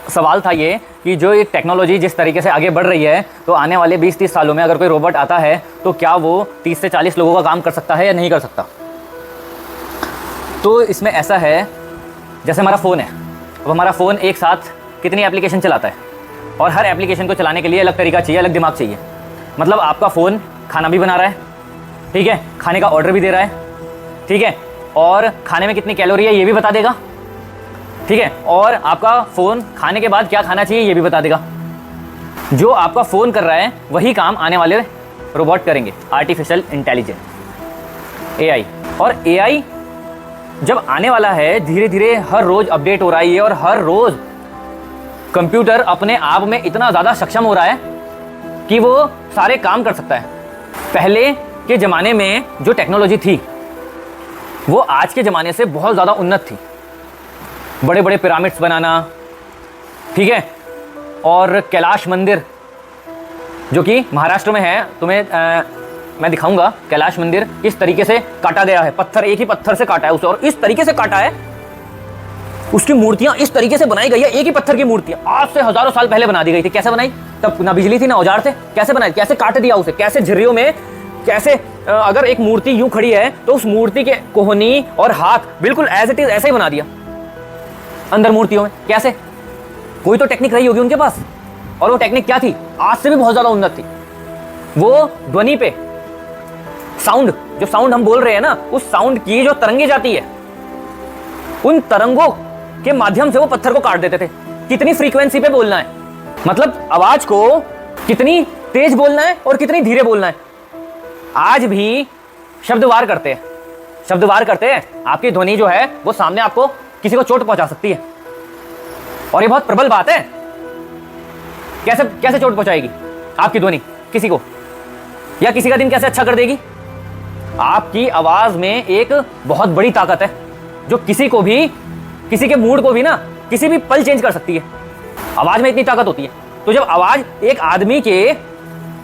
सवाल था ये कि जो ये टेक्नोलॉजी जिस तरीके से आगे बढ़ रही है, तो आने वाले 20-30 सालों में अगर कोई रोबोट आता है तो क्या वो 30 से 40 लोगों का काम कर सकता है या नहीं कर सकता। तो इसमें ऐसा है, जैसे हमारा फ़ोन है, अब हमारा फ़ोन एक साथ कितनी एप्लीकेशन चलाता है, और हर एप्लीकेशन को चलाने के लिए अलग तरीका चाहिए, अलग दिमाग चाहिए। मतलब आपका फ़ोन खाना भी बना रहा है, ठीक है, खाने का ऑर्डर भी दे रहा है, ठीक है, और खाने में कितनी कैलोरी है ये भी बता देगा, ठीक है, और आपका फ़ोन खाने के बाद क्या खाना चाहिए ये भी बता देगा। जो आपका फ़ोन कर रहा है वही काम आने वाले रोबोट करेंगे, आर्टिफिशियल इंटेलिजेंस, एआई। और एआई जब आने वाला है, धीरे धीरे हर रोज़ अपडेट हो रहा है और हर रोज़ कंप्यूटर अपने आप में इतना ज़्यादा सक्षम हो रहा है कि वो सारे काम कर सकता है। पहले के ज़माने में जो टेक्नोलॉजी थी वो आज के ज़माने से बहुत ज़्यादा उन्नत थी। बड़े बड़े पिरामिड्स बनाना, ठीक है, और कैलाश मंदिर जो कि महाराष्ट्र में है, तुम्हें मैं दिखाऊंगा कैलाश मंदिर किस तरीके से काटा गया है। पत्थर, एक ही पत्थर से काटा है उसे, और इस तरीके से काटा है, उसकी मूर्तियां इस तरीके से बनाई गई है। एक ही पत्थर की मूर्तियां आज से हजारों साल पहले बना दी गई थी। कैसे बनाई? तब ना बिजली थी ना औजार थे, कैसे बनाई, कैसे काट दिया उसे, कैसे झिर्रियों में, कैसे अगर एक मूर्ति यूं खड़ी है तो उस मूर्ति के कोहनी और हाथ बिल्कुल एज इट इज ऐसे ही बना दिया अंदर मूर्तियों में। कैसे? कोई तो टेक्निक रही होगी उनके पास, और वो टेक्निक क्या थी? आज से भी बहुत ज्यादा उन्नत थी। वो ध्वनि पे साउंड, जो साउंड हम बोल रहे हैं ना, उस साउंड की जो तरंगे जाती है, उन तरंगों के माध्यम से वो पत्थर को काट देते थे। कितनी फ्रीक्वेंसी पे बोलना है, मतलब आवाज को कितनी तेज बोलना है और कितनी धीरे बोलना है। आज भी शब्द वार करते हैं, शब्द वार करते हैं, आपकी ध्वनि जो है वो सामने आपको किसी को चोट पहुंचा सकती है, और ये बहुत प्रबल बात है। कैसे कैसे चोट पहुंचाएगी आपकी ध्वनि किसी को, या किसी का दिन कैसे अच्छा कर देगी? आपकी आवाज में एक बहुत बड़ी ताकत है जो किसी को भी, किसी के मूड को भी ना किसी भी पल चेंज कर सकती है। आवाज में इतनी ताकत होती है। तो जब आवाज एक आदमी के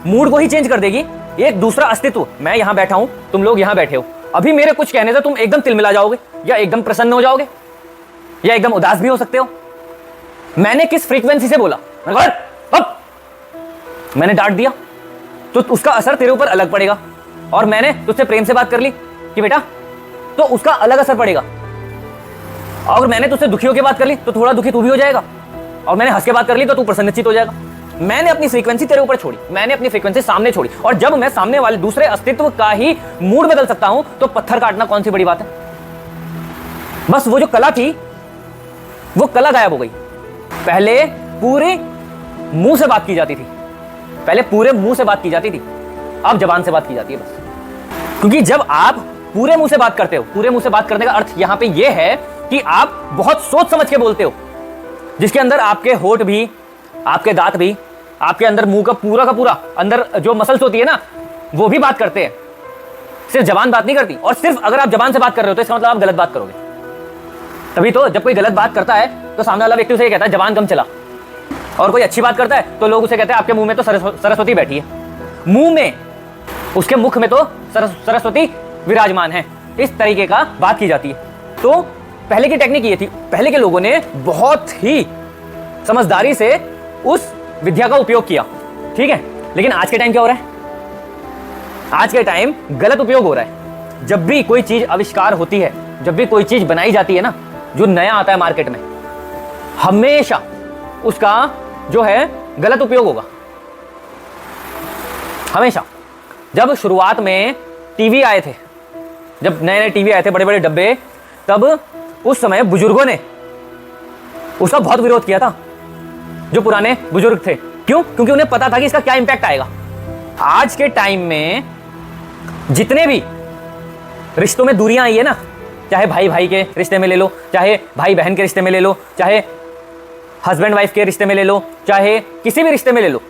मूड को ही चेंज कर देगी, एक दूसरा अस्तित्व, मैं यहां बैठा हूं, तुम लोग यहां बैठे हो, अभी मेरे कुछ कहने से तुम एकदम तिलमिला जाओगे, या एकदम प्रसन्न हो जाओगे, या एकदम उदास भी हो सकते हो। मैंने किस फ्रीक्वेंसी से बोला, मैंने डांट दिया तो उसका असर तेरे ऊपर अलग पड़ेगा, और मैंने तुझसे प्रेम से बात कर ली कि बेटा, तो उसका अलग असर पड़ेगा। और मैंने तुझसे दुखी होकर बात कर ली तो थोड़ा दुखी तू भी हो जाएगा, और मैंने हंस के बात कर ली तो तू प्रसन्नचित हो जाएगा। मैंने अपनी फ्रीक्वेंसी तेरे ऊपर छोड़ी, मैंने अपनी फ्रीक्वेंसी सामने छोड़ी, और जब मैं सामने वाले दूसरे अस्तित्व का ही मूड बदल सकता हूं तो पत्थर काटना कौन सी बड़ी बात है। बस वो जो कला थी वो कला गायब हो गई। पहले पूरे मुंह से बात की जाती थी, पहले पूरे मुंह से बात की जाती थी, अब जबान से बात की जाती है बस। क्योंकि जब आप पूरे मुंह से बात करते हो, पूरे मुंह से बात करने का अर्थ यहां पे यह है कि आप बहुत सोच समझ के बोलते हो, जिसके अंदर आपके होठ भी, आपके दांत भी, आपके अंदर मुंह का पूरा अंदर जो मसल्स होती है ना, वो भी बात करते हैं। सिर्फ जबान बात नहीं करती, और सिर्फ अगर आप जबान से बात कर रहे हो तो इसका मतलब आप गलत बात करोगे। तभी तो जब कोई गलत बात करता है तो सामने वाला व्यक्ति उसे कहता है जबान कम चला, और कोई अच्छी बात करता है तो लोग उसे कहते हैं आपके मुंह में तो सरस्वती बैठी है, मुंह में, उसके मुख में तो सरस्वती विराजमान है। इस तरीके का बात की जाती है। तो पहले की टेक्निक ये थी, पहले के लोगों ने बहुत ही समझदारी से उस विद्या का उपयोग किया, ठीक है। लेकिन आज के टाइम क्या हो रहा है? आज के टाइम गलत उपयोग हो रहा है। जब भी कोई चीज आविष्कार होती है, जब भी कोई चीज बनाई जाती है ना, जो नया आता है मार्केट में, हमेशा उसका जो है गलत उपयोग होगा, हमेशा। जब शुरुआत में टीवी आए थे, जब नए नए टीवी आए थे, बड़े बड़े डब्बे, तब उस समय बुजुर्गों ने उसका बहुत विरोध किया था, जो पुराने बुजुर्ग थे। क्यों? क्योंकि उन्हें पता था कि इसका क्या इंपैक्ट आएगा। आज के टाइम में जितने भी रिश्तों में दूरियां आई है ना, चाहे भाई भाई के रिश्ते में ले लो, चाहे भाई बहन के रिश्ते में ले लो, चाहे हस्बैंड वाइफ के रिश्ते में ले लो, चाहे किसी भी रिश्ते में ले लो,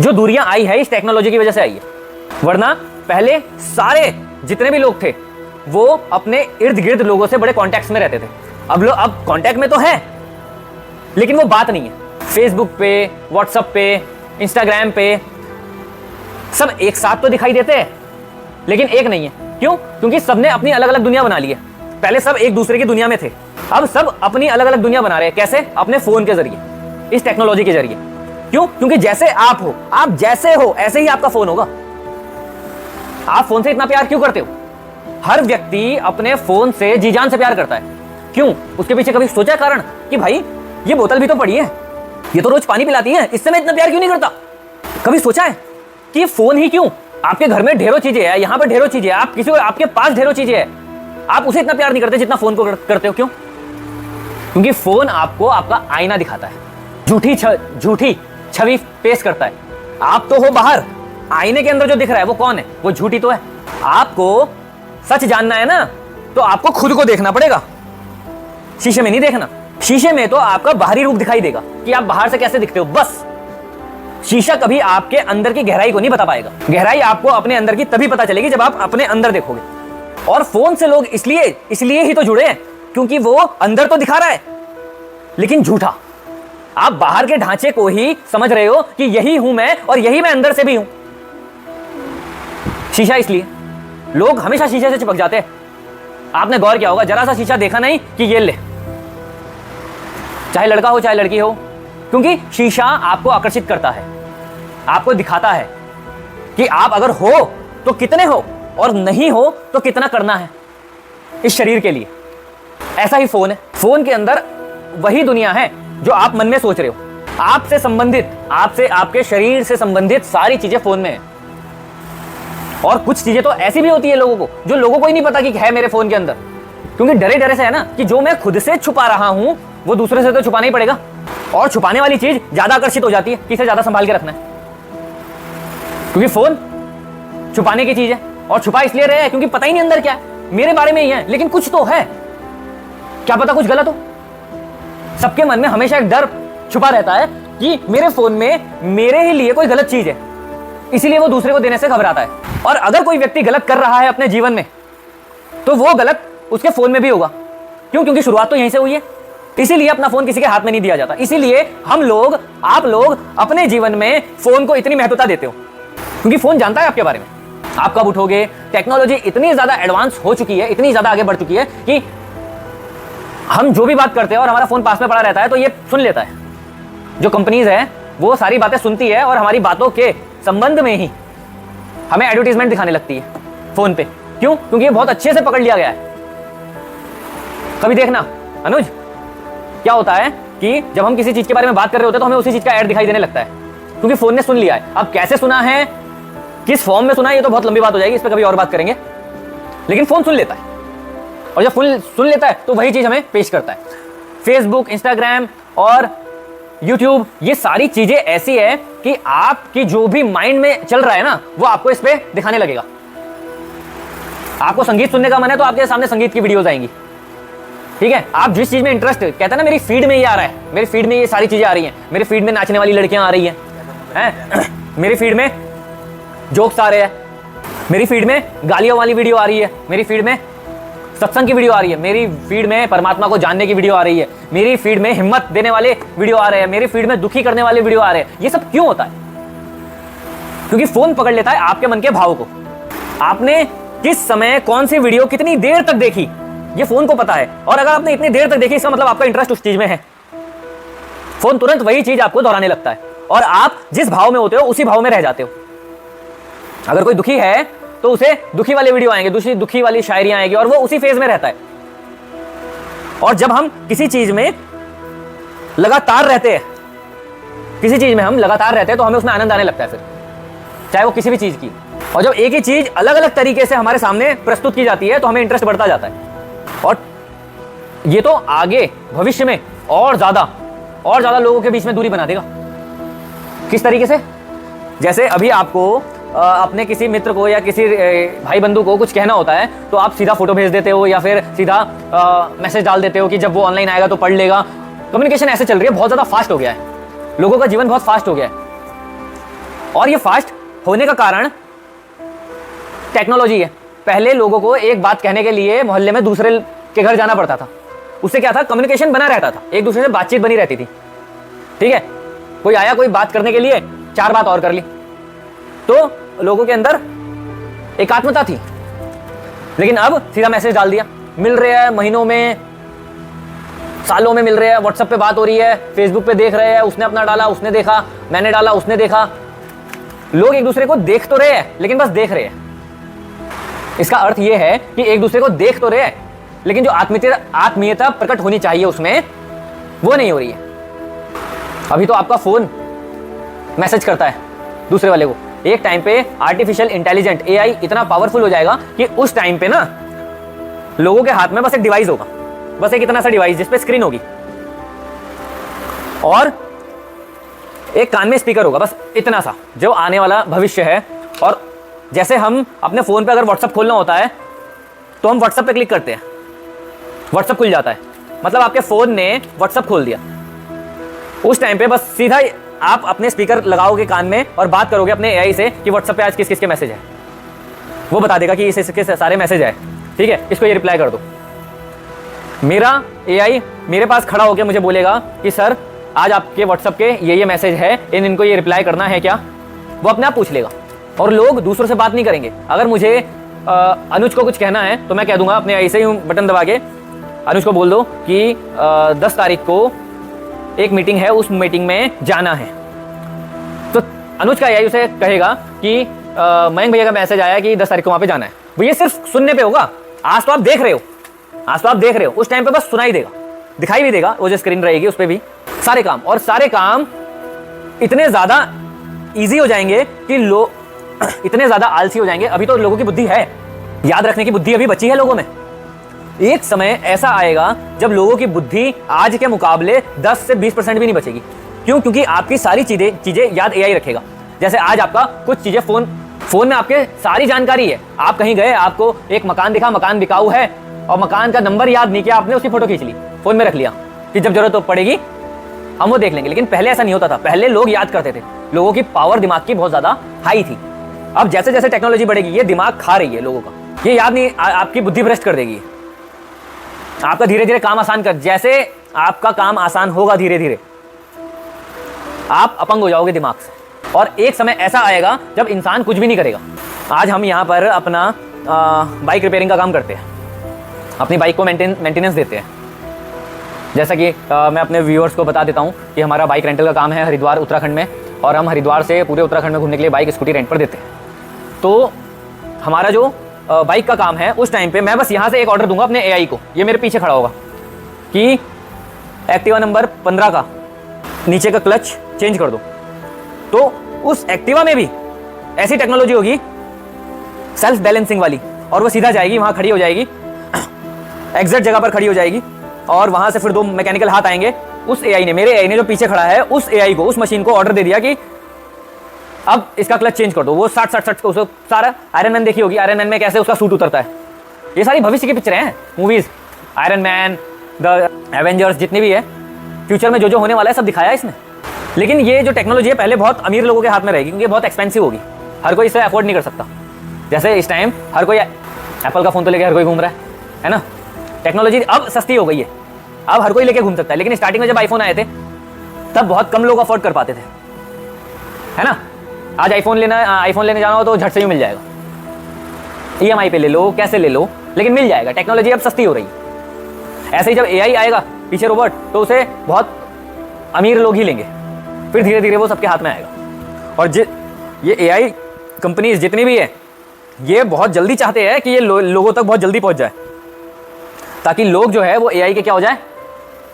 जो दूरियां आई है इस टेक्नोलॉजी की वजह से आई है। वरना पहले सारे जितने भी लोग थे वो अपने इर्द गिर्द लोगों से बड़े कॉन्टैक्ट्स में रहते थे। अब कॉन्टैक्ट में तो है, लेकिन वो बात नहीं है। फेसबुक पे, व्हाट्सएप पे, इंस्टाग्राम पे सब एक साथ तो दिखाई देते हैं, लेकिन एक नहीं है। क्यों? क्योंकि सबने अपनी अलग अलग दुनिया बना ली है। पहले सब एक दूसरे की दुनिया में थे, अब सब अपनी अलग अलग दुनिया बना रहे हैं। कैसे? अपने फोन के जरिए, इस टेक्नोलॉजी के जरिए। क्यों? क्योंकि जैसे आप हो, आप जैसे हो ऐसे ही आपका फोन होगा। आप फोन से इतना प्यार क्यों करते हो? हर व्यक्ति अपने फोन से जी जान से प्यार करता है। क्यों? उसके पीछे कभी सोचा कारण कि भाई ये बोतल भी तो पड़ी है, ये तो रोज पानी पिलाती है, इससे मैं इतना प्यार क्यों नहीं करता? कभी सोचा है कि फोन ही क्यों? आपके घर में ढेरों चीजें हैं, यहां पर ढेरों चीजें हैं, आप किसी को, आपके पास ढेरों चीजें हैं, आप उसे इतना प्यार नहीं करते जितना फोन को करते हो। क्यों? क्योंकि फोन आपको आपका आईना दिखाता है, झूठी छवि पेश करता है। आप तो हो बाहर, आईने के अंदर जो दिख रहा है वो कौन है? वो झूठी तो है। आपको सच जानना है ना, तो आपको खुद को देखना पड़ेगा, शीशे में नहीं देखना। शीशे में तो आपका बाहरी रूप दिखाई देगा कि आप बाहर से कैसे दिखते हो, बस। शीशा कभी आपके अंदर की गहराई को नहीं बता पाएगा। गहराई आपको अपने अंदर की तभी पता चलेगी जब आप अपने अंदर देखोगे। और फोन से लोग इसलिए ही तो जुड़े हैं, क्योंकि वो अंदर तो दिखा रहा है लेकिन झूठा। आप बाहर के ढांचे को ही समझ रहे हो कि यही हूं मैं और यही मैं अंदर से भी हूं। शीशा, इसलिए लोग हमेशा शीशे से चिपक जाते हैं। आपने गौर किया होगा, जरा सा शीशा देखा नहीं कि ये ले, चाहे लड़का हो चाहे लड़की हो, क्योंकि शीशा आपको आकर्षित करता है, आपको दिखाता है कि आप अगर हो तो कितने हो और नहीं हो तो कितना करना है इस शरीर के लिए। ऐसा ही फोन है। फोन के अंदर वही दुनिया है जो आप मन में सोच रहे हो। आपसे संबंधित, आपके शरीर से संबंधित सारी चीजें फोन में है। और कुछ चीजें तो ऐसी भी होती है लोगों को, जो लोगों को ही नहीं पता कि है मेरे फोन के अंदर, क्योंकि डरे से है ना कि जो मैं खुद से छुपा रहा हूं वो दूसरे से तो छुपाना ही पड़ेगा। और छुपाने वाली चीज ज्यादा आकर्षित हो जाती है, किसे ज्यादा संभाल के रखना है, क्योंकि फोन छुपाने की चीज है। और छुपा इसलिए रहे हैं क्योंकि पता ही नहीं अंदर क्या है, मेरे बारे में ही है लेकिन कुछ तो है, क्या पता कुछ गलत हो। सबके मन में हमेशा एक डर छुपा रहता है कि मेरे फोन में मेरे ही लिए कोई गलत चीज है, इसीलिए वो दूसरे को देने से घबराता है। और अगर कोई व्यक्ति गलत कर रहा है अपने जीवन में, तो वो गलत उसके फोन में भी होगा। क्यों? क्योंकि शुरुआत तो यहीं से हुई है। इसीलिए अपना फोन किसी के हाथ में नहीं दिया जाता। इसीलिए हम लोग, आप लोग अपने जीवन में फोन को इतनी महत्वता देते हो, क्योंकि फोन जानता है आपके बारे में, आप कब उठोगे। टेक्नोलॉजी इतनी ज्यादा एडवांस हो चुकी है, इतनी ज्यादा आगे बढ़ चुकी है कि हम जो भी बात करते हैं और हमारा फोन पास में पड़ा रहता है तो ये सुन लेता है। जो कंपनीज है वो सारी बातें सुनती है और हमारी बातों के संबंध में ही हमें एडवर्टीजमेंट दिखाने लगती है फोन पे। क्यों? क्योंकि ये बहुत अच्छे से पकड़ लिया गया है। कभी देखना अनुज, क्या होता है कि जब हम किसी चीज के बारे में बात कर रहे होते हैं तो हमें उसी चीज का ऐड दिखाई देने लगता है, क्योंकि फोन ने सुन लिया है। अब कैसे सुना है, किस फॉर्म में सुना है, ये तो बहुत लंबी बात हो जाएगी, इस पर कभी और बात करेंगे। लेकिन फोन सुन लेता है, और जब फोन सुन लेता है तो वही चीज हमें पेश करता है। फेसबुक, इंस्टाग्राम और यूट्यूब, ये सारी चीजें ऐसी है कि आपकी जो भी माइंड में चल रहा है ना, वो आपको इस पे दिखाने लगेगा। आपको संगीत सुनने का मन है तो आपके सामने संगीत की वीडियोस आएंगी, ठीक है। आप जिस चीज में इंटरेस्ट, कहते हैं ना मेरी फीड में ये आ रहा है, मेरी फीड में ये सारी चीजें आ रही हैं, मेरी फीड में नाचने वाली लड़कियां आ रही हैं, मेरी फीड में जोक्स आ रहे हैं, मेरी फीड में गालियों वाली वीडियो आ रही है, मेरी फीड में सत्संग की वीडियो आ रही है, मेरी फीड में परमात्मा को जानने की वीडियो आ रही है, मेरी फीड में हिम्मत देने वाले वीडियो आ रहे हैं, मेरी फीड में दुखी करने वाले वीडियो आ रहे हैं। ये सब क्यों होता है? क्योंकि फोन पकड़ लेता है आपके मन के भाव को। आपने किस समय कौन सी वीडियो कितनी देर तक देखी, ये फोन को पता है। और अगर आपने इतनी देर तक देखी, इसका मतलब आपका इंटरेस्ट उस चीज में है। फोन तुरंत वही चीज आपको दोहराने लगता है और आप जिस भाव में होते हो उसी भाव में रह जाते हो। अगर कोई दुखी है तो उसे दुखी वाले वीडियो आएंगे, दूसरी दुखी वाली शायरियां आएंगी और वो उसी फेज में रहता है। और जब हम किसी चीज में लगातार रहते हैं, तो हमें उसमें आनंद आने लगता है, फिर चाहे वो किसी भी चीज की। और जब एक ही चीज अलग अलग तरीके से हमारे सामने प्रस्तुत की जाती है तो हमें इंटरेस्ट बढ़ता जाता है। और ये तो आगे भविष्य में और ज्यादा लोगों के बीच में दूरी बना देगा। किस तरीके से? जैसे अभी आपको अपने किसी मित्र को या किसी भाई बंधु को कुछ कहना होता है तो आप सीधा फोटो भेज देते हो या फिर सीधा मैसेज डाल देते हो कि जब वो ऑनलाइन आएगा तो पढ़ लेगा। कम्युनिकेशन ऐसे चल रही है, बहुत ज्यादा फास्ट हो गया है, लोगों का जीवन बहुत फास्ट हो गया है। और ये फास्ट होने का कारण टेक्नोलॉजी है। पहले लोगों को एक बात कहने के लिए मोहल्ले में दूसरे के घर जाना पड़ता था, उससे क्या था, कम्युनिकेशन बना रहता था, एक दूसरे से बातचीत बनी रहती थी, ठीक है। कोई आया, कोई बात करने के लिए, चार बात और कर ली, तो लोगों के अंदर एकात्मता थी। लेकिन अब सीधा मैसेज डाल दिया, मिल रहे हैं महीनों में, सालों में मिल रहे हैं, व्हाट्सएप पे बात हो रही है, फेसबुक पे देख रहे हैं, उसने अपना डाला, उसने देखा, मैंने डाला, उसने देखा। लोग एक दूसरे को देख तो रहे हैं लेकिन बस देख रहे हैं। इसका अर्थ यह है कि एक दूसरे को देख तो रहे हैं लेकिन जो आत्मीयता प्रकट होनी चाहिए उसमें वो नहीं हो रही है। अभी तो आपका फोन मैसेज करता है दूसरे वाले को, एक टाइम पे आर्टिफिशियल इंटेलिजेंट एआई इतना पावरफुल हो जाएगा कि उस टाइम पे ना लोगों के हाथ में बस एक डिवाइस होगा, बस एक इतना सा डिवाइस जिसपे स्क्रीन होगी और एक कान में स्पीकर होगा, बस इतना सा, जो आने वाला भविष्य है। और जैसे हम अपने फोन पे अगर व्हाट्सएप खोलना होता है तो हम व्हाट्सएप पे क्लिक करते हैं, व्हाट्सएप खुल जाता है, मतलब आपके फोन ने व्हाट्सएप खोल दिया। उस टाइम पे बस सीधा आप अपने स्पीकर लगाओगे कान में और बात करोगे अपने एआई से कि व्हाट्सएप पे आज किस किस के मैसेज है, वो बता देगा कि इसके सारे मैसेज है, ठीक है, इसको ये रिप्लाई कर दो। मेरा एआई मेरे पास खड़ा होकर मुझे बोलेगा कि सर आज आपके व्हाट्सएप के ये मैसेज है, इनको ये रिप्लाई करना है क्या, वो अपने आप पूछ लेगा। और लोग दूसरों से बात नहीं करेंगे। अगर मुझे अनुज को कुछ कहना है तो मैं कह दूंगा अपने ऐसे ही बटन दबा के, अनुज को बोल दो कि 10 तारीख को एक मीटिंग है, उस मीटिंग में जाना है। तो अनुज का एआई उसे कहेगा कि मयंक भैया का मैसेज आया कि 10 तारीख को वहां पे जाना है। वो ये सिर्फ सुनने पे होगा, आज तो आप देख रहे हो, आज तो आप देख रहे हो, उस टाइम पे बस सुनाई देगा, दिखाई भी देगा, वो जो स्क्रीन रहेगी उस पे भी सारे काम। और सारे काम इतने ज्यादा इजी हो जाएंगे कि लोग इतने ज्यादा आलसी हो जाएंगे। अभी तो लोगों की बुद्धि है, याद रखने की बुद्धि अभी बची है लोगों में। एक समय ऐसा आएगा जब लोगों की बुद्धि आज के मुकाबले 10 से 20% भी नहीं बचेगी। क्यों? क्योंकि आपकी सारी चीजें याद एआई रखेगा। जैसे आज आपका कुछ चीजें फोन में आपके सारी जानकारी है। आप कहीं गए, आपको एक मकान दिखा, मकान बिकाऊ है और मकान का नंबर याद नहीं किया आपने, उसकी फोटो खींच ली, फोन में रख लिया कि जब जरूरत पड़ेगी हम वो देख लेंगे। लेकिन पहले ऐसा नहीं होता था, पहले लोग याद करते थे। लोगों की पावर दिमाग की बहुत ज्यादा हाई थी। अब जैसे जैसे टेक्नोलॉजी बढ़ेगी ये दिमाग खा रही है लोगों का, ये याद नहीं, आपकी बुद्धि भ्रष्ट कर देगी, आपका धीरे धीरे काम आसान कर, जैसे आपका काम आसान होगा धीरे धीरे आप अपंग हो जाओगे दिमाग से। और एक समय ऐसा आएगा जब इंसान कुछ भी नहीं करेगा। आज हम यहाँ पर अपना बाइक रिपेयरिंग का काम करते हैं, अपनी बाइक को मेंटेनेंस देते हैं। जैसा कि मैं अपने व्यूअर्स को बता देता हूँ कि हमारा बाइक रेंटल का काम है हरिद्वार उत्तराखंड में, और हम हरिद्वार से पूरे उत्तराखंड में घूमने के लिए बाइक स्कूटी रेंट पर देते हैं। तो हमारा जो बाइक का काम है उस टाइम पे मैं बस यहाँ से एक ऑर्डर दूंगा अपने एआई को, ये मेरे पीछे खड़ा होगा कि एक्टिवा नंबर 15 का नीचे का क्लच चेंज कर दो। तो उस एक्टिवा में भी ऐसी टेक्नोलॉजी होगी सेल्फ बैलेंसिंग वाली, और वो सीधा जाएगी, वहाँ खड़ी हो जाएगी, एग्जैक्ट जगह पर खड़ी हो जाएगी, और वहाँ से फिर 2 मैकेनिकल हाथ आएंगे। उस एआई ने, मेरे एआई ने जो पीछे खड़ा है, उस एआई को, उस मशीन को ऑर्डर दे दिया कि अब इसका क्लच चेंज कर दो। वो 60 उसको सारा आयरन मैन देखी होगी, आयरन मैन में कैसे उसका सूट उतरता है। ये सारी भविष्य की पिक्चरें हैं, movies, iron man, the Avengers, जितनी भी है फ्यूचर में जो जो होने वाला है सब दिखाया है इसमें। लेकिन ये जो टेक्नोलॉजी है पहले बहुत अमीर लोगों के हाथ में रहेगी, क्योंकि बहुत एक्सपेंसिव होगी, हर कोई इसे अफोर्ड नहीं कर सकता। जैसे इस टाइम हर कोई एप्पल का फोन तो लेके हर कोई घूम रहा है ना। टेक्नोलॉजी अब सस्ती हो गई है, अब हर कोई लेके घूम सकता है। लेकिन स्टार्टिंग में जब आईफोन आए थे तब बहुत कम लोग अफोर्ड कर पाते थे, है ना। आज आईफोन लेने जाना हो तो झट से ही मिल जाएगा, ईएमआई पे ले लो, कैसे ले लो, लेकिन मिल जाएगा। टेक्नोलॉजी अब सस्ती हो रही है। ऐसे ही जब एआई आएगा पीछे रोबोट, तो उसे बहुत अमीर लोग ही लेंगे, फिर धीरे धीरे वो सबके हाथ में आएगा। और ये एआई कंपनीज जितनी भी है ये बहुत जल्दी चाहते हैं कि ये लोगों तक बहुत जल्दी पहुंच जाए, ताकि लोग जो है वो एआई के क्या हो जाए,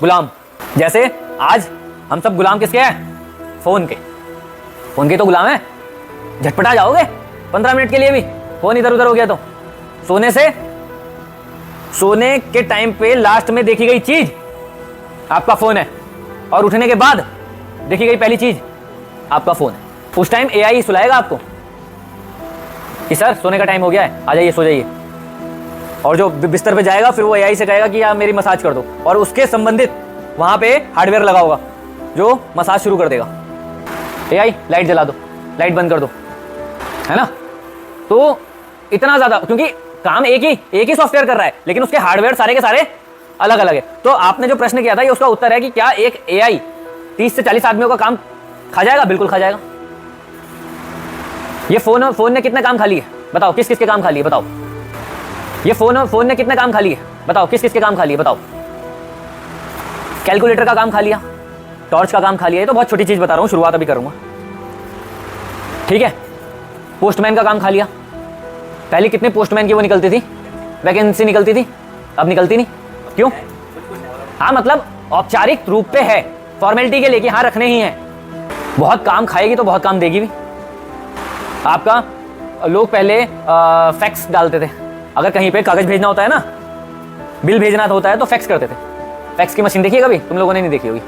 गुलाम। जैसे आज हम सब गुलाम किसके हैं? फोन के तो गुलाम है। झटपटा जाओगे 15 मिनट के लिए भी, फोन इधर उधर हो गया तो। सोने के टाइम पे लास्ट में देखी गई चीज आपका फोन है, और उठने के बाद देखी गई पहली चीज आपका फोन है। उस टाइम एआई सुलाएगा आपको कि सर सोने का टाइम हो गया है, आ जाइए, सो जाइए। और जो बिस्तर पे जाएगा फिर वो एआई से कहेगा कि यार मेरी मसाज कर दो, और उसके संबंधित वहां पे हार्डवेयर लगा होगा जो मसाज शुरू कर देगा। एआई लाइट जला दो, लाइट बंद कर दो, है ना। तो इतना ज्यादा, क्योंकि काम एक ही सॉफ्टवेयर कर रहा है, लेकिन उसके हार्डवेयर सारे के सारे अलग अलग है। तो आपने जो प्रश्न किया था ये उसका उत्तर है कि क्या एक एआई 30 से 40 आदमियों का काम खा जाएगा? बिल्कुल खा जाएगा। ये फोन ने कितने काम खा लिए बताओ, किस किस के काम खा लिए बताओ। ये फोन ने कितने काम खा लिए बताओ, किस किस के काम खा लिए बताओ। कैलकुलेटर का काम खा लिया, टॉर्च का काम खा लिया। ये तो बहुत छोटी चीज़ बता रहा हूँ, शुरुआत अभी करूँगा, ठीक है। पोस्टमैन का काम खा लिया। पहले कितने पोस्टमैन की वो निकलती थी, वैकेंसी निकलती थी, अब निकलती नहीं, क्यों? हाँ मतलब औपचारिक रूप पे है, फॉर्मेलिटी के लिए कि हाँ रखने ही हैं। बहुत काम खाएगी तो बहुत काम देगी भी। आपका लोग पहले फैक्स डालते थे, अगर कहीं पे कागज भेजना होता है ना, बिल भेजना होता है तो फैक्स करते थे। फैक्स की मशीन देखी है कभी? तुम लोगों ने नहीं देखी होगी।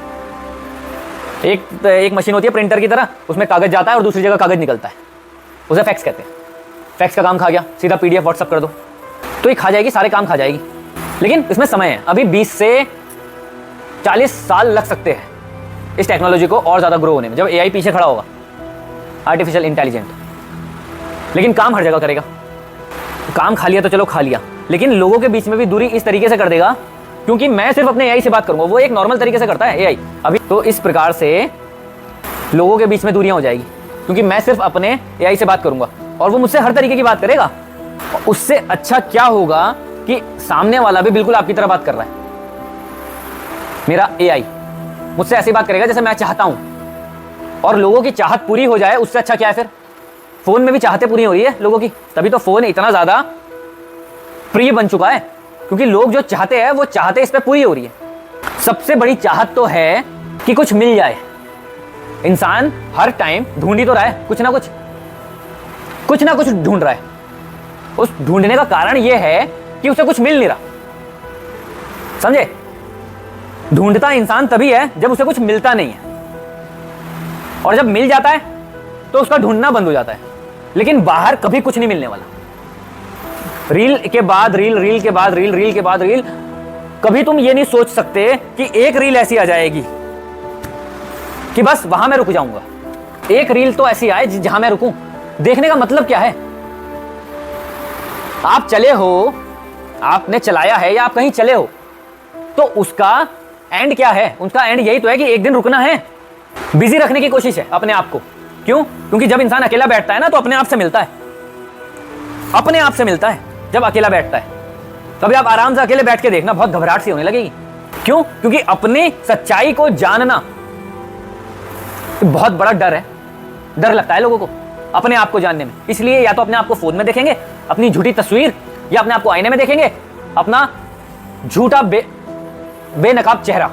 एक मशीन होती है प्रिंटर की तरह, उसमें कागज जाता है और दूसरी जगह कागज निकलता है, उसे फैक्स कहते हैं। फैक्स का काम खा गया, सीधा PDF व्हाट्सअप कर दो, तो ये खा जाएगी, सारे काम खा जाएगी। लेकिन इसमें समय है, अभी 20 से 40 साल लग सकते हैं इस टेक्नोलॉजी को और ज़्यादा ग्रो होने में, जब AI पीछे खड़ा होगा, आर्टिफिशियल इंटेलिजेंट। लेकिन काम हर जगह करेगा। काम खा लिया तो चलो खा लिया, लेकिन लोगों के बीच में भी दूरी इस तरीके से कर देगा, क्योंकि मैं सिर्फ अपने AI से बात करूंगा, वो एक नॉर्मल तरीके से करता है AI अभी, तो इस प्रकार से लोगों के बीच में दूरियां हो जाएगी, क्योंकि मैं सिर्फ अपने AI से बात करूंगा और वो मुझसे हर तरीके की बात करेगा। उससे अच्छा क्या होगा कि सामने वाला भी बिल्कुल आपकी तरह बात कर रहा है। मेरा AI मुझसे ऐसी बात करेगा जैसे मैं चाहता हूं, और लोगों की चाहत पूरी हो जाए, उससे अच्छा क्या है फिर? फोन में भी चाहतें पूरी हो रही है लोगों की, तभी तो फोन इतना ज्यादा प्रिय बन चुका है, क्योंकि लोग जो चाहते हैं वो चाहते इस पे पूरी हो रही है। सबसे बड़ी चाहत तो है कि कुछ मिल जाए। इंसान हर टाइम ढूंढ ही तो रहा है, कुछ ना कुछ ढूंढ रहा है। उस ढूंढने का कारण यह है कि उसे कुछ मिल नहीं रहा, समझे? ढूंढता इंसान तभी है जब उसे कुछ मिलता नहीं है, और जब मिल जाता है तो उसका ढूंढना बंद हो जाता है। लेकिन बाहर कभी कुछ नहीं मिलने वाला। रील के बाद रील, रील के बाद रील, रील के बाद रील। कभी तुम ये नहीं सोच सकते कि एक रील ऐसी आ जाएगी कि बस वहां मैं रुक जाऊंगा। एक रील तो ऐसी आए जहां मैं रुकूं। देखने का मतलब क्या है? आप चले हो, आपने चलाया है या आप कहीं चले हो, तो उसका एंड क्या है? उसका एंड यही तो है कि एक दिन रुकना है। बिजी रखने की कोशिश है अपने आप को। क्यों? क्योंकि जब इंसान अकेला बैठता है ना, तो अपने आप से मिलता है, अपने आप से मिलता है जब अकेला बैठता है। कभी आप आराम से अकेले बैठ के देखना, बहुत घबराहट सी होने लगेगी। क्यों? क्योंकि अपनी सच्चाई को जानना बहुत बड़ा डर है। डर लगता है लोगों को अपने आप को जानने में। इसलिए या तो अपने आप को फोन में देखेंगे, अपनी झूठी तस्वीर, या अपने आप को आईने में देखेंगे, अपना झूठा बेनकाब चेहरा।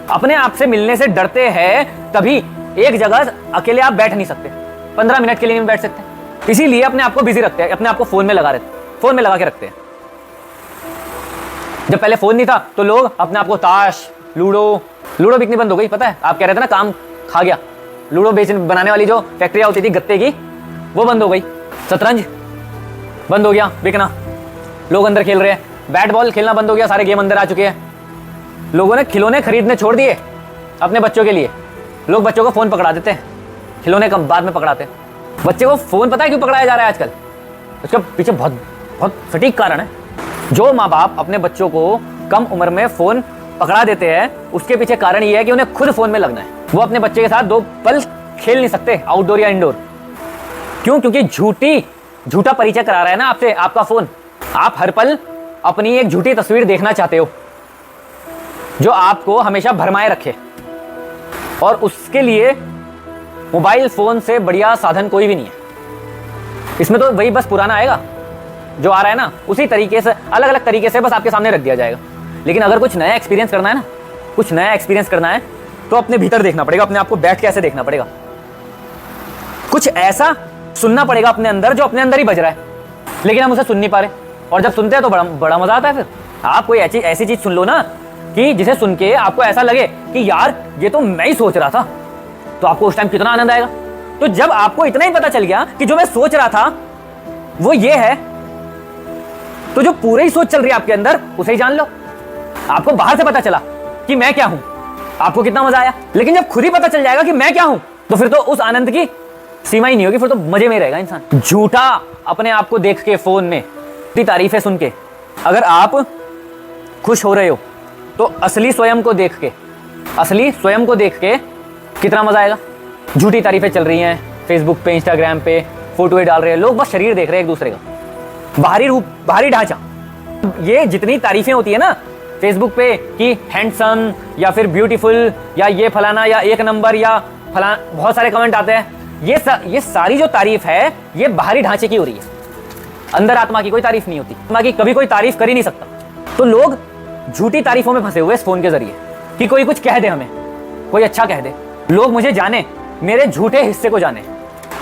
अपने आप से मिलने से डरते हैं, तभी एक जगह अकेले आप बैठ नहीं सकते, 15 मिनट के लिए नहीं बैठ सकते। इसीलिए अपने आप को बिजी रखते हैं, अपने आप को फोन में लगा के रखते हैं। जब पहले फोन नहीं था तो लोग अपने आप को ताश, लूडो बिकनी बंद हो गई, पता है? आप कह रहे थे ना काम खा गया। लूडो बनाने वाली जो फैक्ट्रियां होती थी गत्ते की, वो बंद हो गई। शतरंज बंद हो गया बिकना, लोग अंदर खेल रहे हैं। बैट बॉल खेलना बंद हो गया, सारे गेम अंदर आ चुके हैं। लोगों ने खिलौने खरीदने छोड़ दिए अपने बच्चों के लिए। लोग बच्चों को फोन पकड़ा देते हैं, खिलौने कम बाद में पकड़ाते हैं। बच्चे को फोन पता है क्यों पकड़ाया जा रहा है आजकल? उसके पीछे बहुत सटीक कारण है। जो माँ बाप अपने बच्चों को कम उम्र में फोन पकड़ा देते हैं, उसके पीछे कारण ये है कि उन्हें खुद फोन में लगना है। वो अपने बच्चे के साथ 2 पल खेल नहीं सकते, आउटडोर या इंडोर। क्यों? क्योंकि झूठा परिचय करा रहा है ना आपसे आपका फोन। आप हर पल अपनी एक झूठी तस्वीर देखना चाहते हो जो आपको हमेशा भरमाए रखे, और उसके लिए मोबाइल फोन से बढ़िया साधन कोई भी नहीं है। इसमें तो वही बस पुराना आएगा जो आ रहा है ना, उसी तरीके से अलग अलग तरीके से बस आपके सामने रख दिया जाएगा। लेकिन अगर कुछ नया एक्सपीरियंस करना है ना, कुछ नया एक्सपीरियंस करना है, तो अपने भीतर देखना पड़ेगा, अपने आप को बैठ के ऐसे देखना पड़ेगा। कुछ ऐसा सुनना पड़ेगा अपने अंदर जो अपने अंदर ही बज रहा है, लेकिन हम उसे सुन नहीं पा रहे। और जब सुनते हैं तो बड़ा मजा आता है। फिर आप कोई ऐसी चीज सुन लो ना कि जिसे सुन के आपको ऐसा लगे कि यार ये तो मैं ही सोच रहा था, तो आपको उस टाइम कितना आनंद आएगा। तो जब आपको इतना ही पता चल गया कि जो मैं सोच रहा था वो ये है, तो जो पूरी ही सोच चल रही है आपके अंदर, उसे ही जान लो। आपको बाहर से पता चला कि मैं क्या हूं, आपको कितना मजा आया। लेकिन जब खुद ही पता चल जाएगा कि मैं क्या हूं, तो फिर तो उस आनंद की सीमा ही नहीं होगी, फिर तो मजे में रहेगा इंसान। झूठा अपने आप को देख के फोन में, इतनी तारीफें सुन के, अगर आप खुश हो रहे हो तो असली स्वयं को देख के कितना मजा आएगा। झूठी तारीफें चल रही हैं फेसबुक पे, इंस्टाग्राम पे, फोटोएं डाल रहे हैं लोग, बस शरीर देख रहे हैं एक दूसरे का, बाहरी रूप, बाहरी ढांचा। ये जितनी तारीफें होती है ना, फेसबुक पे कि हैंडसम या फिर ब्यूटीफुल या ये फलाना या एक नंबर या फलाना, बहुत सारे कमेंट आते हैं। ये सारी जो तारीफ है ये बाहरी ढांचे की हो रही है, अंदर आत्मा की कोई तारीफ नहीं होती। आत्मा की कभी कोई तारीफ कर ही नहीं सकता। तो लोग झूठी तारीफों में फंसे हुए इस फोन के जरिए कि कोई कुछ कह दे, हमें कोई अच्छा कह दे, लोग मुझे जाने, मेरे झूठे हिस्से को जाने।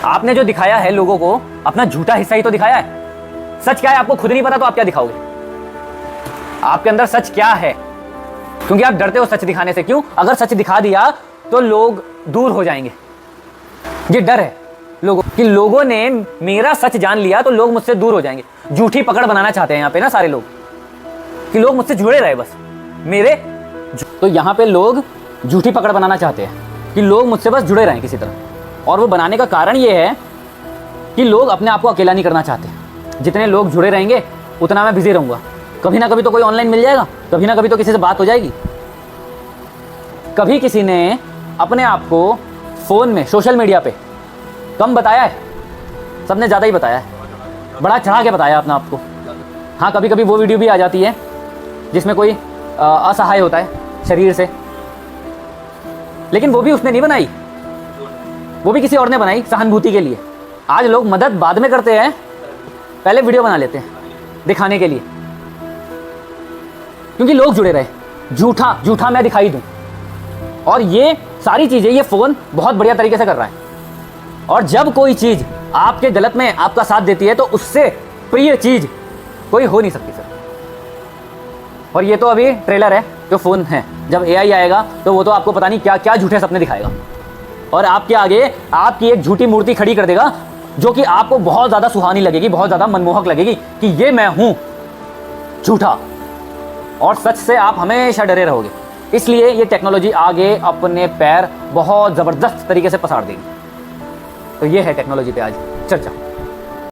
आपने जो दिखाया है लोगों को अपना झूठा हिस्सा ही तो दिखाया है। सच क्या है आपको खुद नहीं पता तो आप क्या दिखाओगे? आपके अंदर सच क्या है? क्योंकि आप डरते हो सच दिखाने से। क्यों? अगर सच दिखा दिया तो लोग दूर हो जाएंगे। ये डर है लोगों कि लोगों ने मेरा सच जान लिया तो लोग मुझसे दूर हो जाएंगे। झूठी पकड़ बनाना चाहते हैं यहाँ पे ना सारे लोग कि लोग मुझसे जुड़े रहे बस मेरे। तो यहाँ पे लोग झूठी पकड़ बनाना चाहते हैं कि लोग मुझसे बस जुड़े रहें किसी तरह। और वो बनाने का कारण ये है कि लोग अपने आप को अकेला नहीं करना चाहते। जितने लोग जुड़े रहेंगे उतना मैं बिजी रहूंगा। कभी ना कभी तो कोई ऑनलाइन मिल जाएगा, कभी ना कभी तो किसी से बात हो जाएगी। कभी किसी ने अपने आप को फोन में सोशल मीडिया पे कम बताया है? सबने ज़्यादा ही बताया है, बड़ा चढ़ा के बताया अपने आप को। हाँ, कभी कभी वो वीडियो भी आ जाती है जिसमें कोई असहाय होता है शरीर से, लेकिन वो भी उसने नहीं बनाई, वो भी किसी और ने बनाई सहानुभूति के लिए। आज लोग मदद बाद में करते हैं, पहले वीडियो बना लेते हैं दिखाने के लिए, क्योंकि लोग जुड़े रहे। झूठा मैं दिखाई दूं। और ये सारी चीजें ये फोन बहुत बढ़िया तरीके से कर रहा है। और जब कोई चीज आपके गलत में आपका साथ देती है तो उससे प्रिय चीज कोई हो नहीं सकती सर। और ये तो अभी ट्रेलर है जो फोन है। जब AI आएगा तो वो तो आपको पता नहीं क्या क्या झूठे सपने दिखाएगा और आपके आगे आपकी एक झूठी मूर्ति खड़ी कर देगा जो कि आपको बहुत ज्यादा सुहानी लगेगी, बहुत ज्यादा मनमोहक लगेगी कि ये मैं हूं झूठा। और सच से आप हमेशा डरे रहोगे। इसलिए ये टेक्नोलॉजी आगे अपने पैर बहुत जबरदस्त तरीके से पसार देगी। तो ये है टेक्नोलॉजी पे आज चर्चा।